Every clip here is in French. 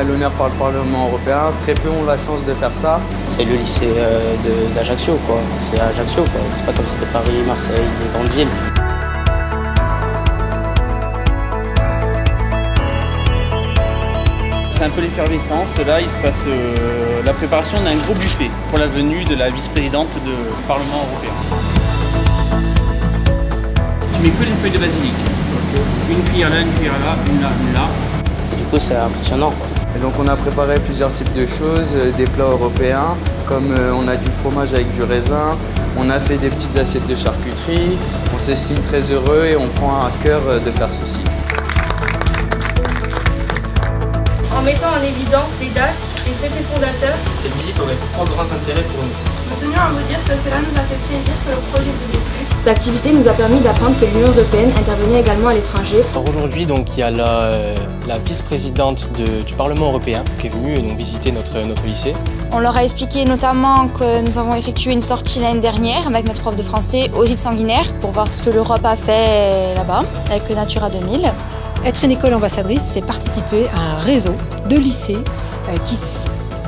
à l'honneur par le Parlement européen. Très peu ont la chance de faire ça. C'est le lycée d'Ajaccio, quoi. C'est à Ajaccio, quoi. C'est pas comme si c'était Paris, Marseille, des grandes villes. C'est un peu l'effervescence. Là, il se passe la préparation d'un gros buffet pour la venue de la vice-présidente du Parlement européen. Tu mets que les feuilles de basilic. Une cuillère là, une cuillère là, une là, une là. Du coup, c'est impressionnant, quoi. Et donc on a préparé plusieurs types de choses, des plats européens, comme on a du fromage avec du raisin, on a fait des petites assiettes de charcuterie, on s'estime très heureux et on prend à cœur de faire ceci. En mettant en évidence les dates, les traités fondateurs, Cette visite aurait trois grands intérêts pour nous. nous tenions à vous dire que cela nous a fait plaisir que le projet vous ait plu. L'activité nous a permis d'apprendre que l'Union européenne intervenait également à l'étranger. Alors aujourd'hui, donc, il y a la vice-présidente du Parlement européen qui est venue donc, visiter notre lycée. On leur a expliqué notamment que nous avons effectué une sortie l'année dernière avec notre prof de français aux îles Sanguinaires pour voir ce que l'Europe a fait là-bas avec le Natura 2000. Être une école ambassadrice, c'est participer à un réseau de lycées qui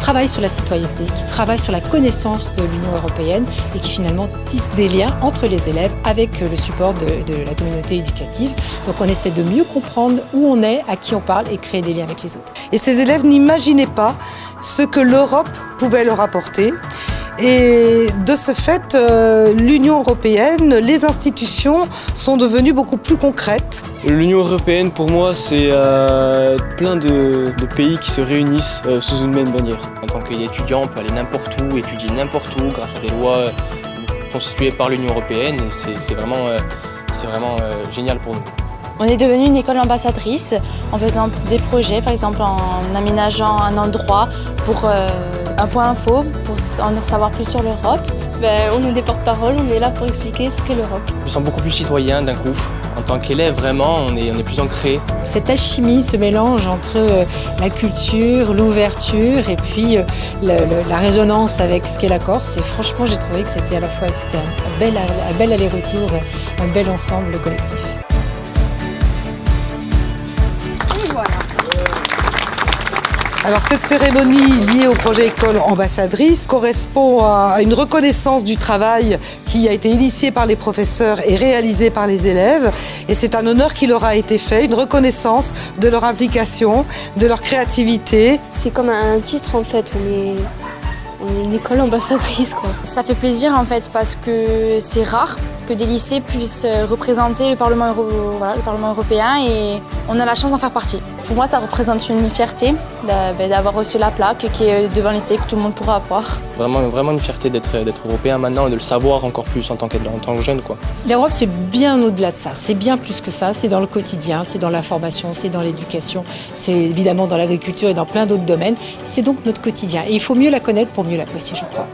travaillent sur la citoyenneté, qui travaillent sur la connaissance de l'Union européenne et qui finalement tissent des liens entre les élèves avec le support de la communauté éducative. Donc on essaie de mieux comprendre où on est, à qui on parle et créer des liens avec les autres. Et ces élèves n'imaginaient pas ce que l'Europe pouvait leur apporter. Et de ce fait, l'Union européenne, les institutions sont devenues beaucoup plus concrètes. L'Union européenne, pour moi, c'est plein de pays qui se réunissent sous une même bannière. En tant qu'étudiant, on peut aller n'importe où, étudier n'importe où grâce à des lois constituées par l'Union européenne et c'est vraiment génial pour nous. On est devenu une école ambassadrice en faisant des projets, par exemple en aménageant un endroit pour un point info, pour en savoir plus sur l'Europe. On est des porte-parole, on est là pour expliquer ce qu'est l'Europe. Je me sens beaucoup plus citoyen d'un coup. En tant qu'élève, vraiment, on est plus ancré. Cette alchimie, ce mélange entre la culture, l'ouverture et puis la résonance avec ce qu'est la Corse, franchement, j'ai trouvé que c'était à la fois un bel aller-retour, un bel ensemble collectif. Alors cette cérémonie liée au projet École ambassadrice correspond à une reconnaissance du travail qui a été initié par les professeurs et réalisé par les élèves. Et c'est un honneur qui leur a été fait, une reconnaissance de leur implication, de leur créativité. C'est comme un titre en fait, on est une école ambassadrice, quoi. Ça fait plaisir en fait parce que c'est rare que des lycées puissent représenter le Parlement européen et on a la chance d'en faire partie. Pour moi, ça représente une fierté d'avoir reçu la plaque qui est devant le lycée que tout le monde pourra avoir. Vraiment une fierté d'être européen maintenant et de le savoir encore plus en tant que jeune, quoi. L'Europe, c'est bien au-delà de ça, c'est bien plus que ça, c'est dans le quotidien, c'est dans la formation, c'est dans l'éducation, c'est évidemment dans l'agriculture et dans plein d'autres domaines. C'est donc notre quotidien et il faut mieux la connaître pour mieux l'apprécier, je crois.